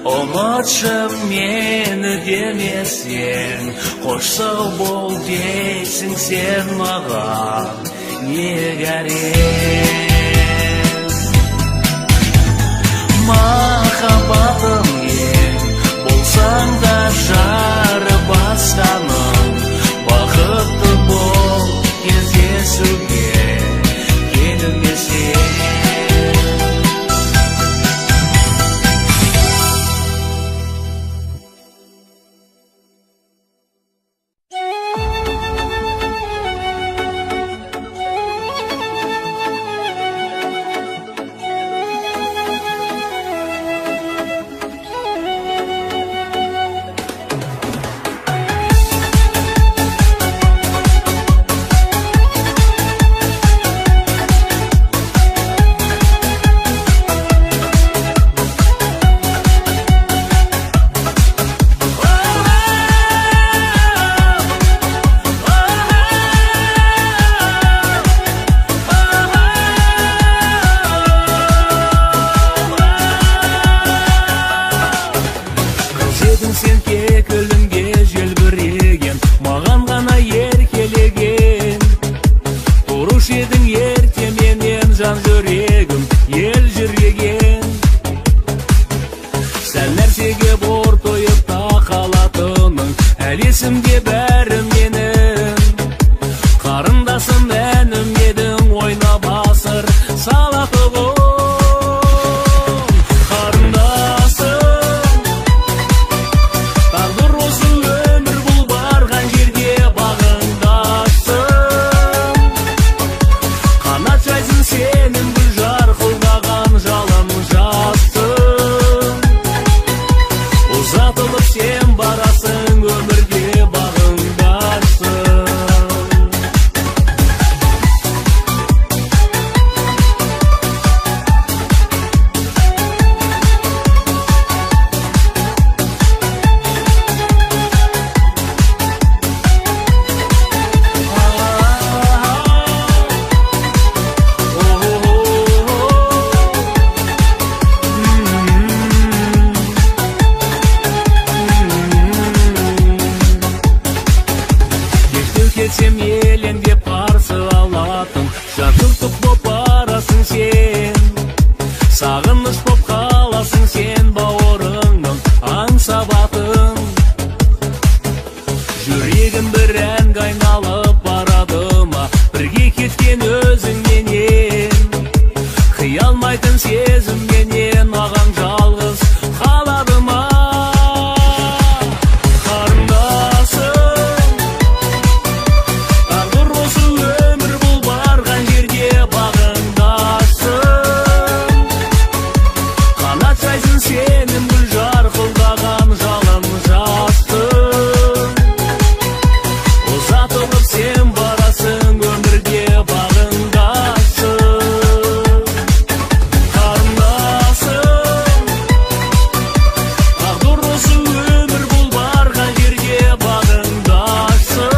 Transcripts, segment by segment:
ұмытшым мені демесең, қош сау бол дейсің сен маған не керек. Махаббатым ең болсаң да жары басқаның, бақытты бол кездесуге келмесең. Сен кекілімге желбіреген, маған ғана еркелеген. Тұруш едің ертеменен жан жүрегім ел жүреген. Сәл нәрсеге бор тойып тақалатының, әлі есімде бәрі менің. Қарындасым әнім едің, ойнап асыр салатығым. Сен барасың өмірге бағындасың. Кетсем елен деп қарсы алатын, жатыртып боп барасың сен. Сағыныш боп қаласың сен бауырыңның аңсабатын. Жүрегім бір әнге айналып барады ма, бірге кеткен өзіңменен. Қиялмайтын сезімменен ағаң жалғыз қалады ма. Сенің гүл жарқылдаған жалын жастың. Ұзатылып сен барасың өмірге бағындасың. Қарындасым, ақ дұрысы өмір бұл барған жерге бағындасың.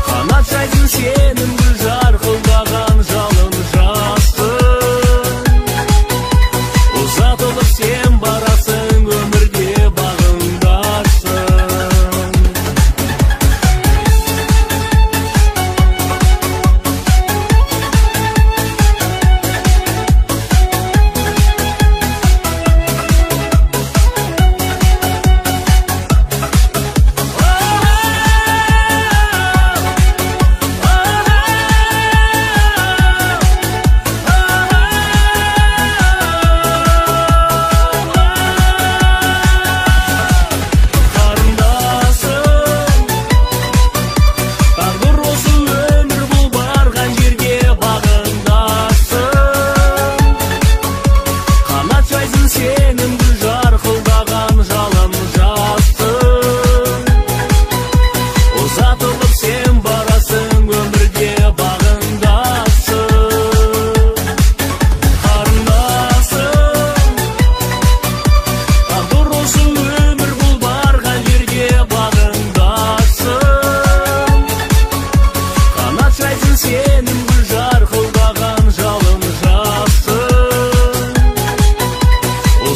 Қанат жайсын сенің гүл жарқылдаған жалын жастың. Ұзатылып сен барасың өмірге бағындасың.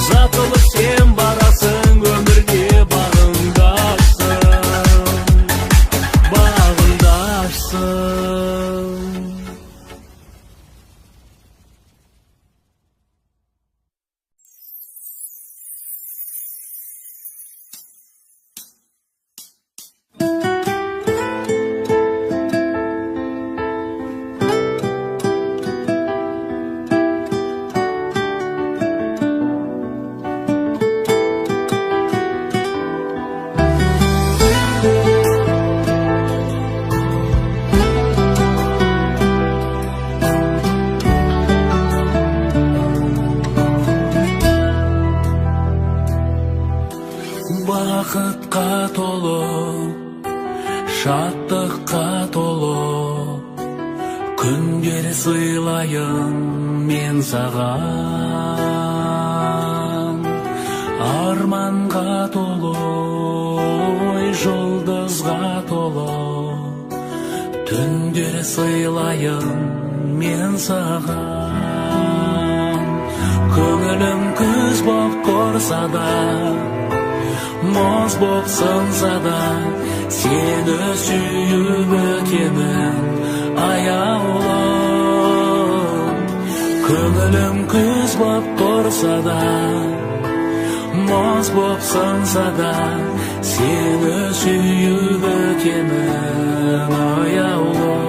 Ұзатылып сен барасың, өмірге бағындашсың. Бақытқа толы, шаттыққа толы күндер сыйлайын мен саған. Арманға толы, жұлдызға толы түндер сыйлайын мен саған. Көңілім күз боп тұрса да, мұз боп сынса да, сені сүйіп өтемін аяулым. Көңілім күз боп тұрса да, мұз боп сынса да, сені сүйіп өтемін аяулым.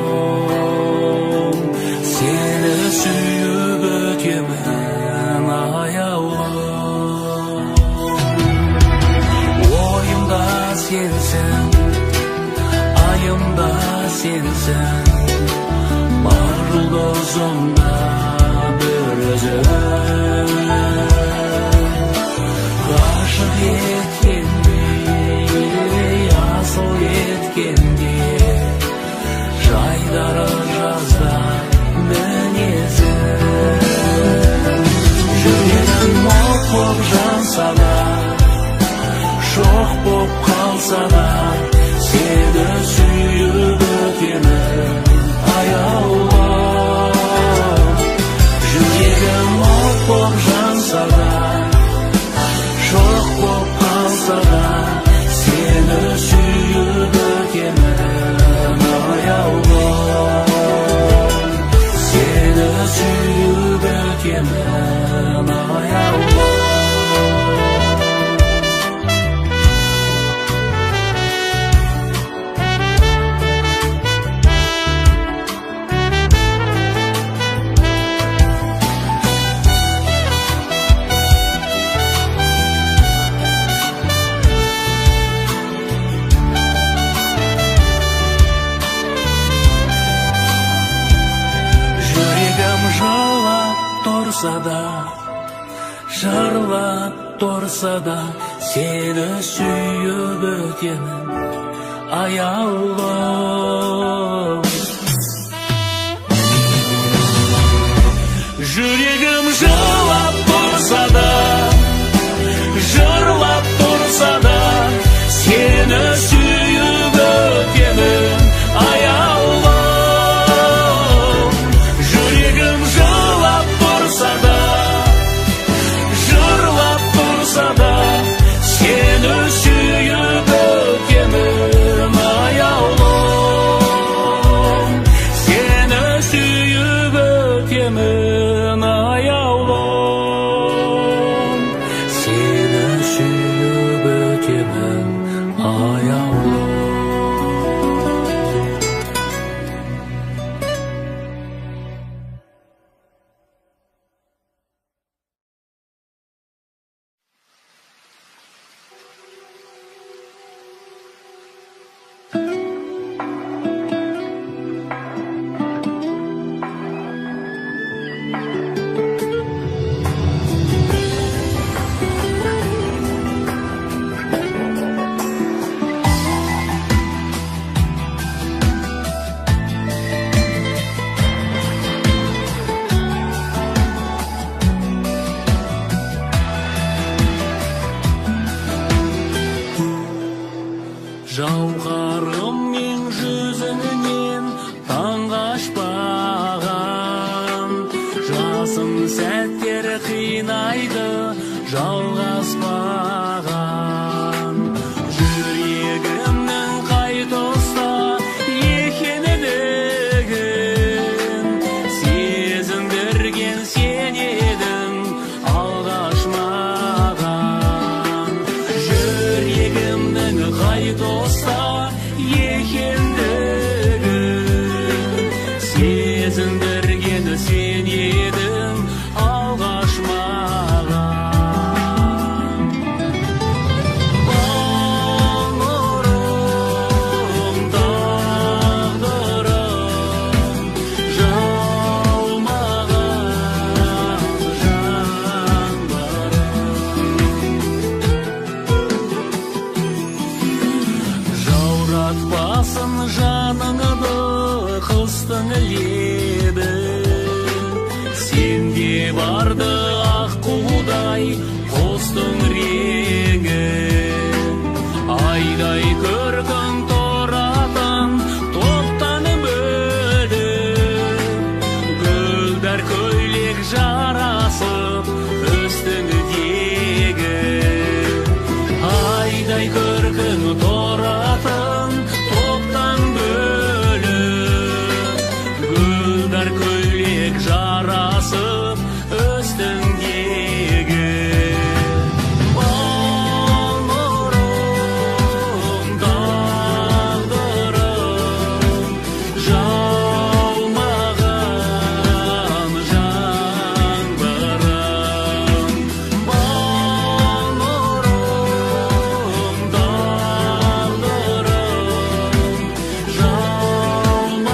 Сені сүйіп өтемін аяулым. Ойымда сенсің, айымда сенсің, бар жұлдызымда бір өзің. Ғашық еткендей, асыл еткендей, жайдары жазда мінезің. Жүрегім от боп жанса да, жоқ боп қалса да, сені сүйіп өтемін аяулым. Жүрегім от боп жанса да, жоқ боп қалса да, сені сүйіп өтемін аяулым. Сені сүйіп өтемін аяулым. Жырлап тұрса да, сені сүйіп өтемін аяулым. Жүрегім жылап тұрса да, жырлап тұрса да, сені сүйіп өтемін аяулым. Жүрегім жылап тұрса да, сені сүйіп өтемін аяулым. Сені сүйіп өтемін аяулым. Сені сүйіп өтемін аяулым. Жауһарыммен жүзіңнен таң қашпаған, жасым сәттер қинайды, жалғаспаған. Жүрегімнің қай тұста екендігін сезіндірген сен едің алғаш маған. Жүрегімнің қай тұста екендігін сезіндірген сен едің алғаш маған. Бауырым, тағдырым, жалмаған жандарым. Жауратпасын жаныңды қыстың лебі, сенде барды аққудай қостың реңі. Айдай көркің торатын топтан бөліп, гүлдар көйлек жарасып үстіңдегі. Айдай көркің торатын топтан бөліп, гүлдар көйлек жарасып үстіңдегі. Бауырым, тағдырым, жалмаған жандарым. Бауырым, тағдырым, жалмаған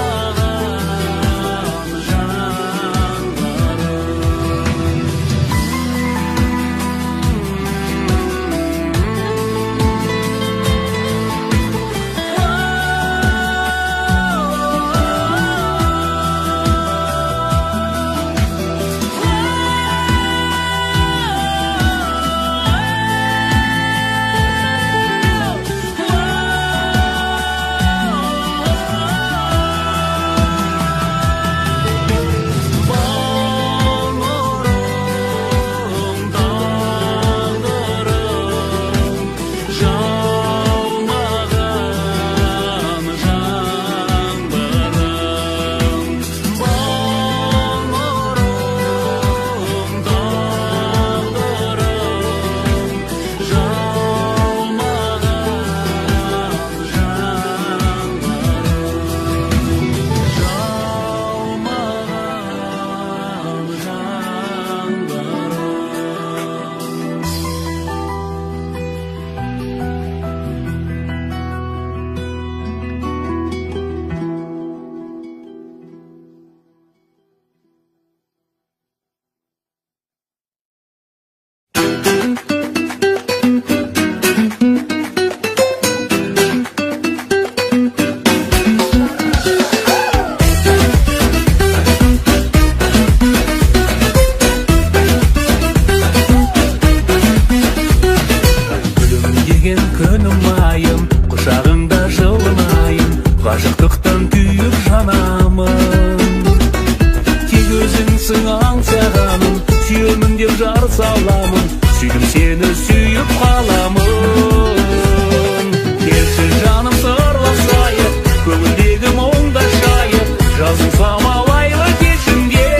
саламын, сүйдім сені сүйіп қаламын. Келші жаным сырласайық, көңілдегі мұңда шайық, жазың самалайлы кешімге.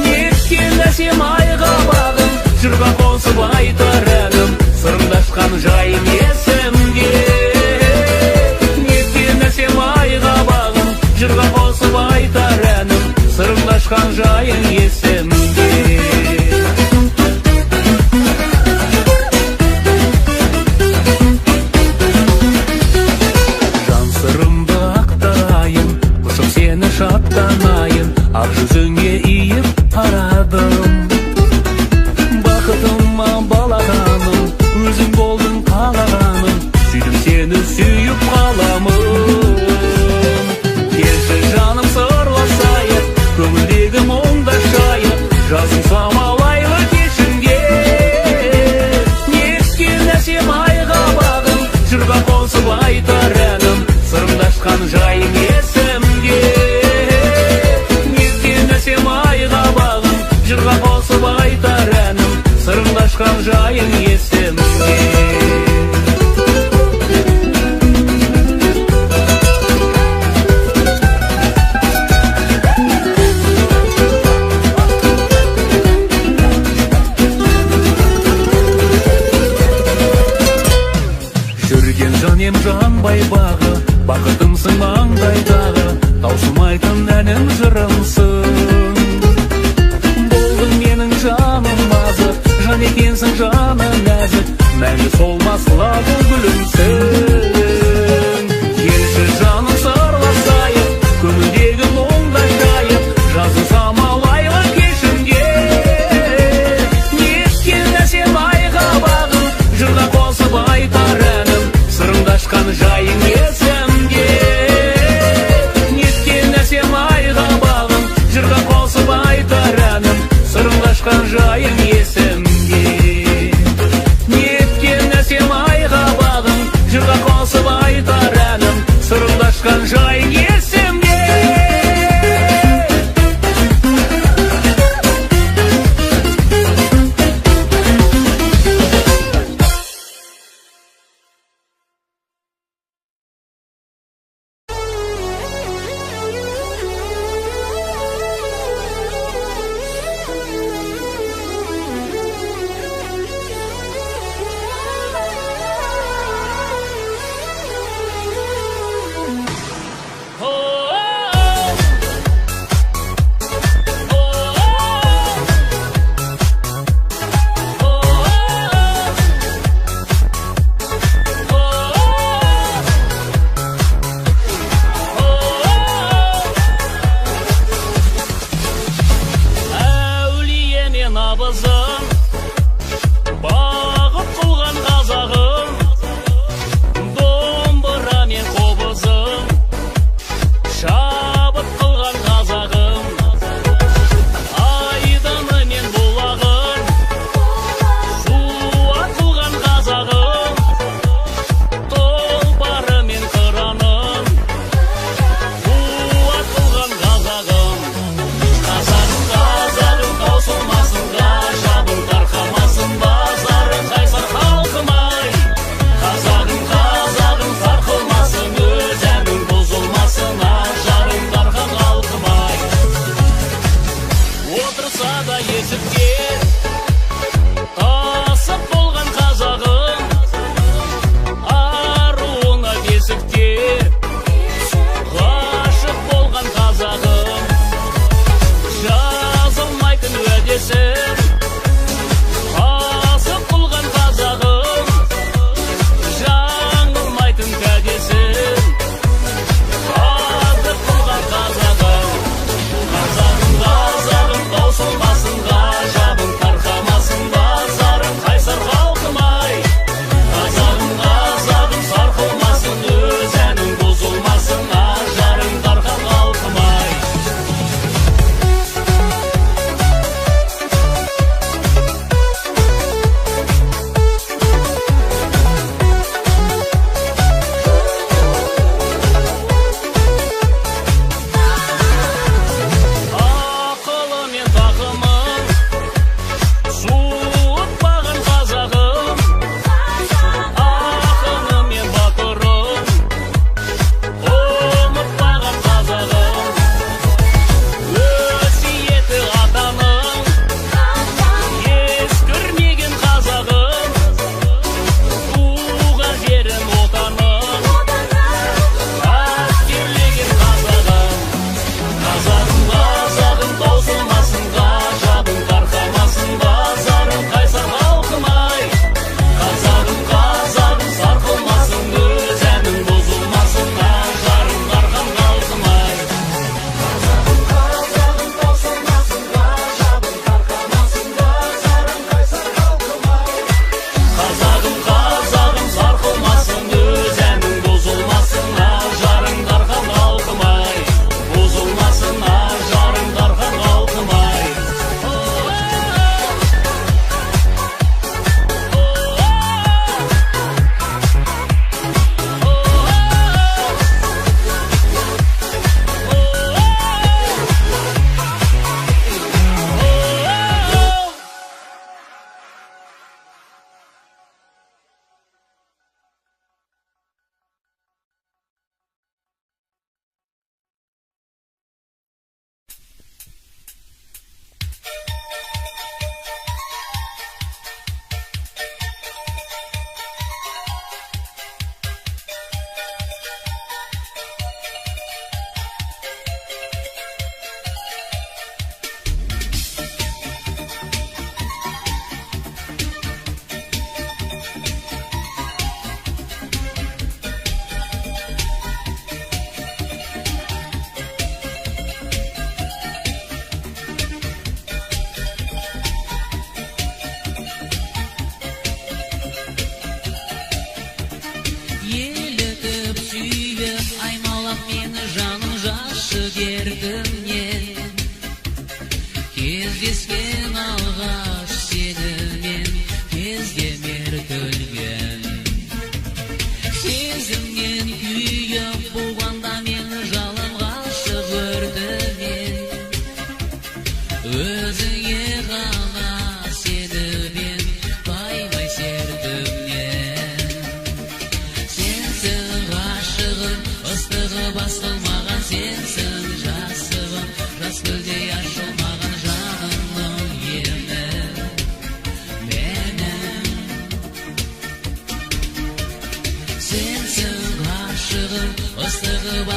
Неткен әсем айға бағым, жырға қосып айтар әнім, сырыңдашқан жайым есімде. Неткен әсем айға бағым, жырға қосып айтар әнім, сырыңдашқан жайың есімде. Шаттанайын, ақ жүзіңе иіп қарадым. Бақытым бақытымсың маңдайдағы, таусылмайтын әнім жырымсың. Болдың менің жаным азық, жан екенсің жаным нәзік, мәңгі солмас лабыл гүлімсің. Келші жаным сырласайық, көңілдегі мұңды жайып, жазы самал айлы кешінде. Неткен әсем айға бағым, жырға қосып айтар әнім, сырымды ашқан жайың есімде. Неткен әсем айға бағым, жырға қосып айтар әнім, сырымды ашқан жайың есімде. Неткен әсем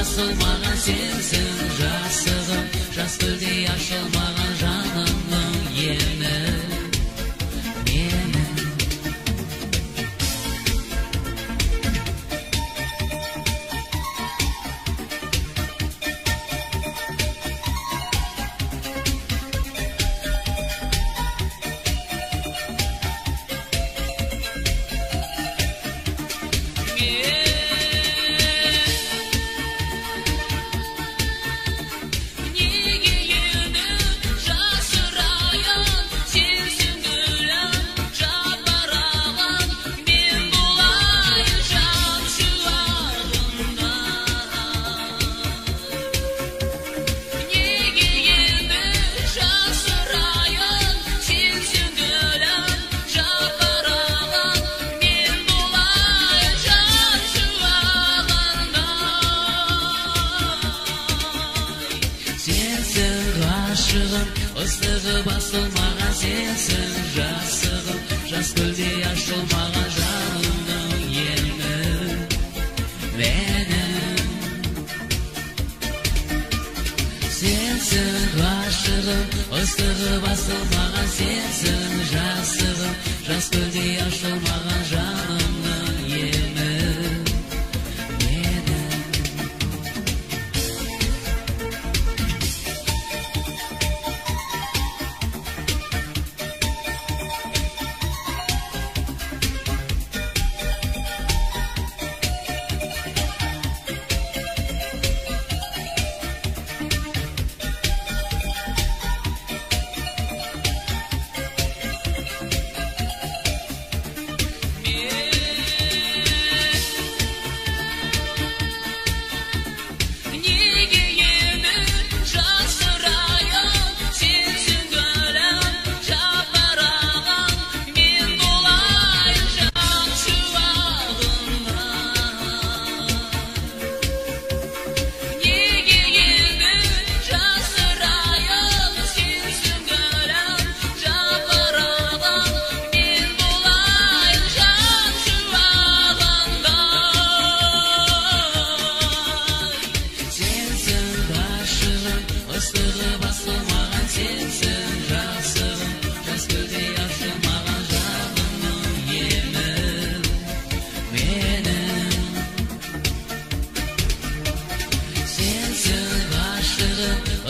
басылмаған сенсің жасығым, жас гүлдей ашылмаған жанымның емі менің. Ыстығы басылмаған сенсің жасығым, жас гүлдей ашылмаған жанымның емі менің. Сенсің ғашығым, ыстығы басылмаған сенсің жасығым, жас гүлдей ашылмаған жанымның емі менің.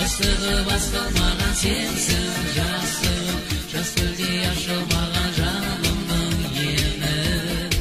Ыстығы басылмаған сенсің жасығым, жас гүлдей ашылмаған жанымның емі менің.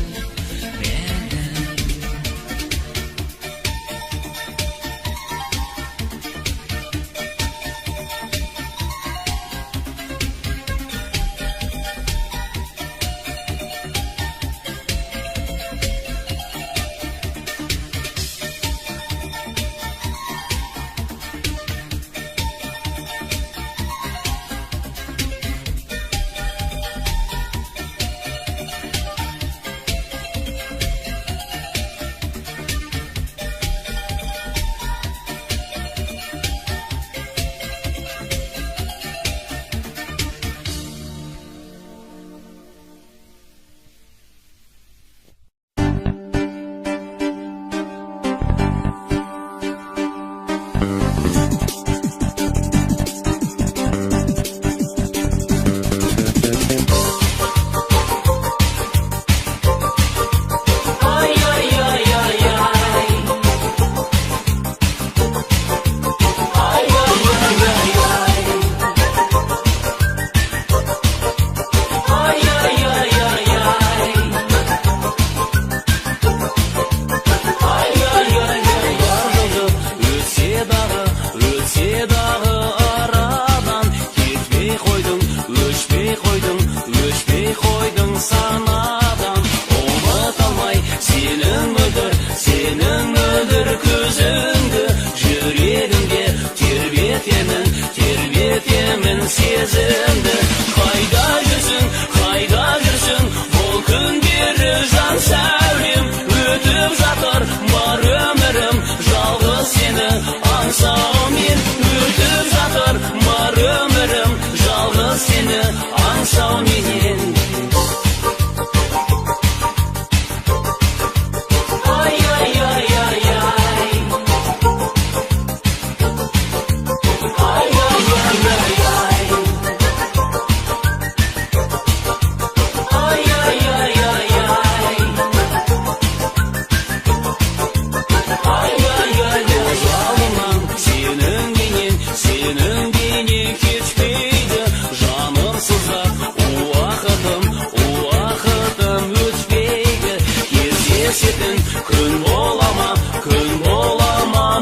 Сезімді қайда жүрсің бұл күндері жан сәулем өтіп жатыр бар өмірім жалғыз сені аңсаумен өтіп жатыр бар өмірім жалғыз сені аңсауменен бетін күн болама,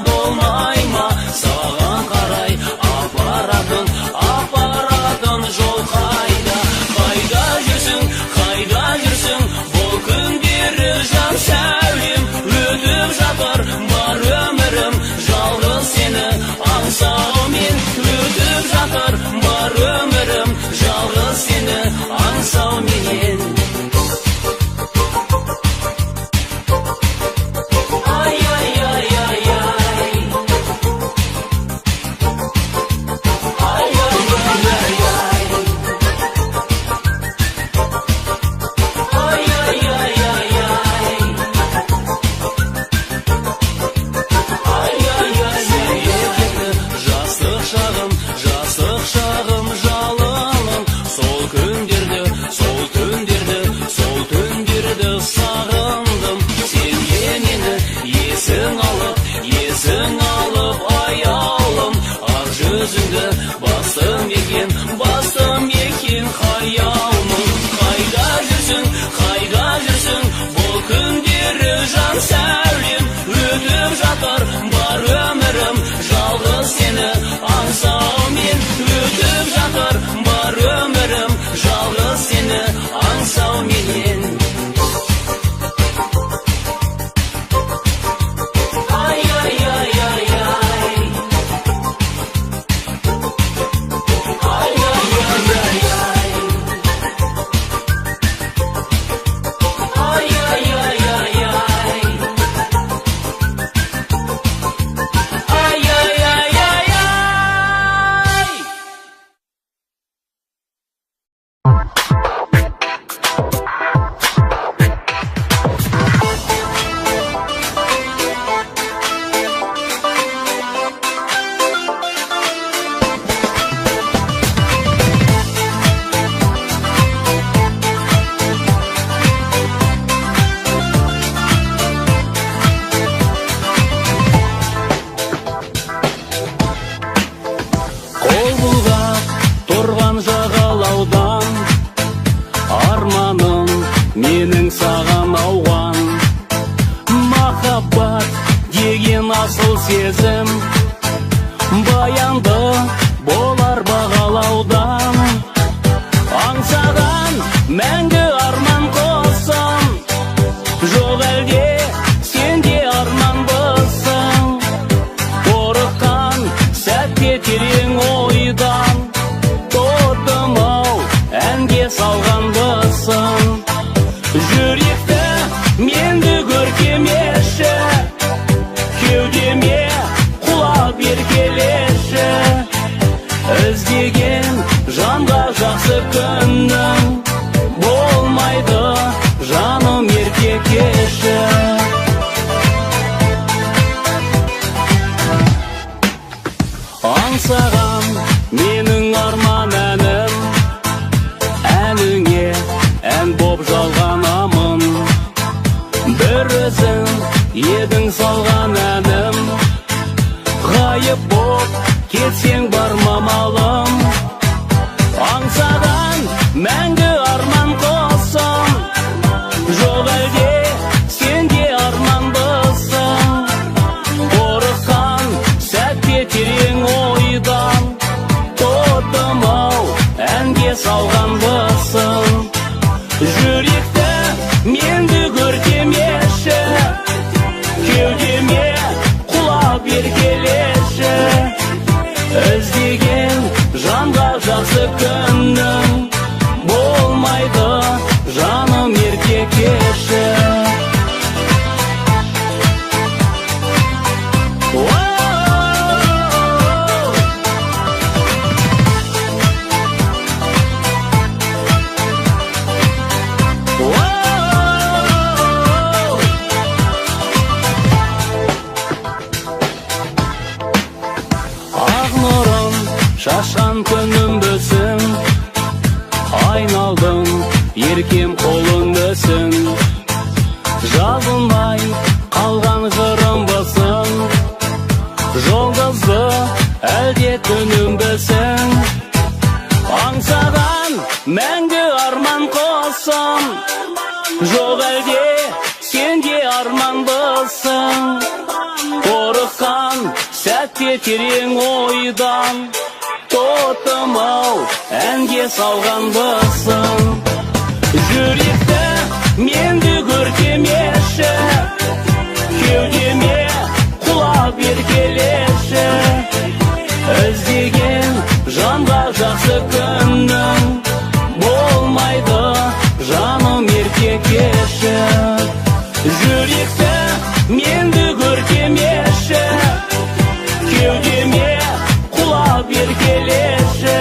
болмайма, саған қарай апаратын жол қайда жүрсің, бұл күндері жан сәулем өтіп жатыр бар өмірім жалғыз сені аңсаумен, өтіп жатыр бар өмірім жалғыз сені аңсауменен. Жастық шағым жалыным, сол түндерді сағындым. Сенде мені есің алып аяулым, ақ жүзіңді бастым екен хаялмын. Қайда жүрсің, бұл күндері жан сәулем өтіп жатыр бар өмірім жалғыз сені аңсаумен, өтіп жатыр бар өмірім жалғыз сені аңсауменен. Менің саған ауған махаббат деген асыл сезім баянды болар бағалаудан. Аңсаған мәңгі арман қосым, жоқ әлде сенде арман бысың. Қорыққан сәтте терең ойдан тоттым-ау әнге салған бысың. Жүректі менді көркемеші, кеудеме құлап еркелеші. Іздеген жанға жақсы күннің болмайды, жаным ерке кеші. Аңсаған менің арман әнім, әніңе ән боп жалғанамын. Бір өзің едің салған әнім, ғайып боп кетсең бармамалым. Аңсаған мәңгі арман қосым, жоқ әлде сенде арман бысың. Қорыққан сәтте терең ойдан тоттым-ау әнге салған бысың. Жүректі менді көркемеші, кеудеме құлап еркелеші. Іздеген жанға жақсы күннің болмайды, жаным ерке кеші. Шашқан күнім бөсің, айналдым еркем қолын бөсің. Жазылмай қалған жырым бөсің, жұлдызды әлде түнім бөсің. Аңсаған мәңгі арман қосым, жоқ әлде сенде арманбысың, қорыққан сәтте терең ойдан, тотым-ау әнге салғанбысың. Жүректі менді көркемеші, кеудеме құлап еркелеші. Іздеген жанға жақсы күннің болмайды, жаным ерке кеші. Жүректі менді көркемеші, кеудеме құлап еркелеші.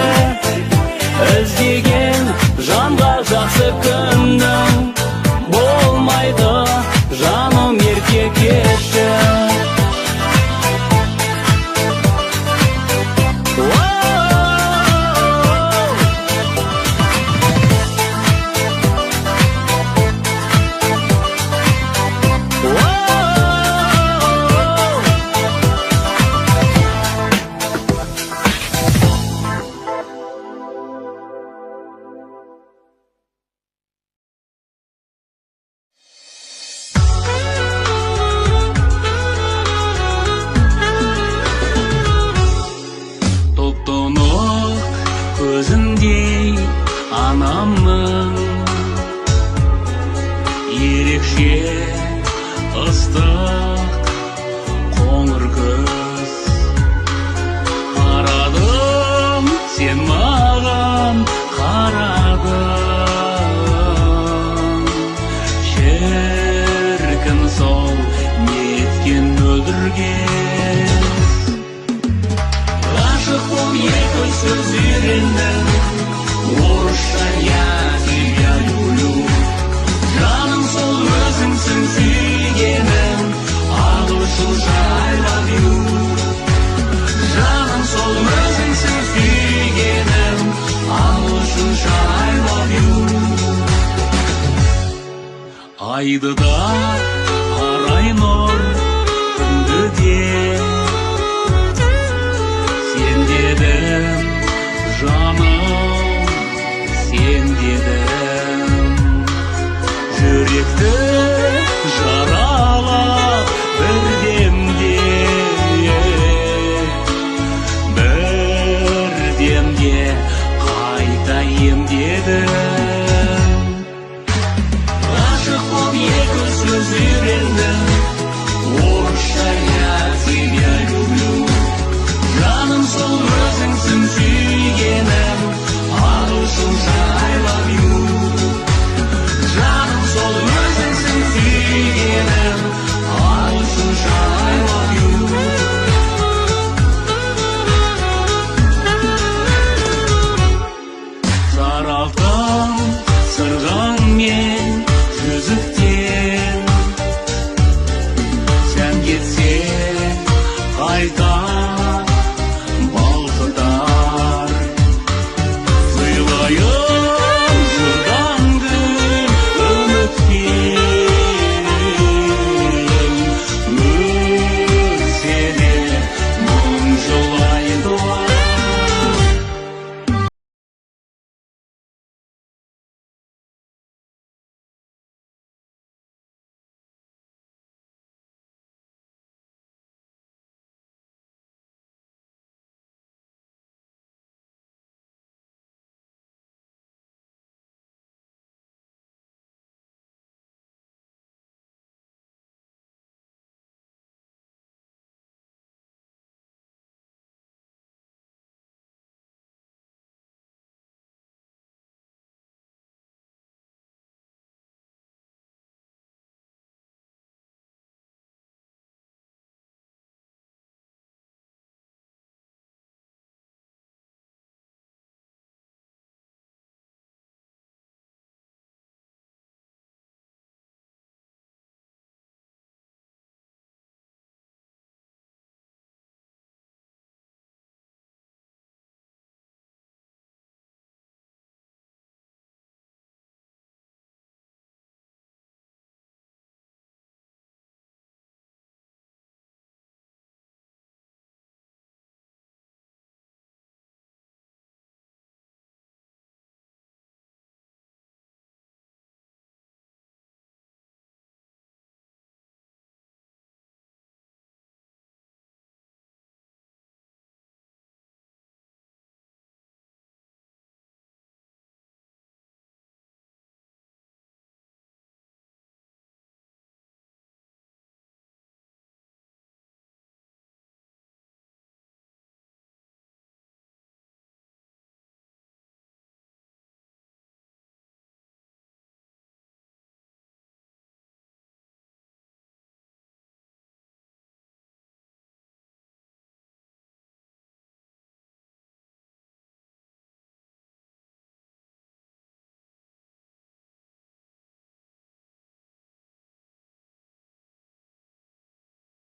Іздеген жанға жақсы күннің болмайды, жаным ерке кеші. Көзіндей анамның ерекше ыстық қоңыр көз. Қарадым, сен маған қарадың, шіркін сол неткен өлдірген. Ғашық бол екі сөз үйрендім, орысша я тебя люблю. Жаным сол өзіңсің сүйгенім, ағылшынша I love you. Жаным сол өзіңсің сүйгенім, ағылшынша I love you. Айды да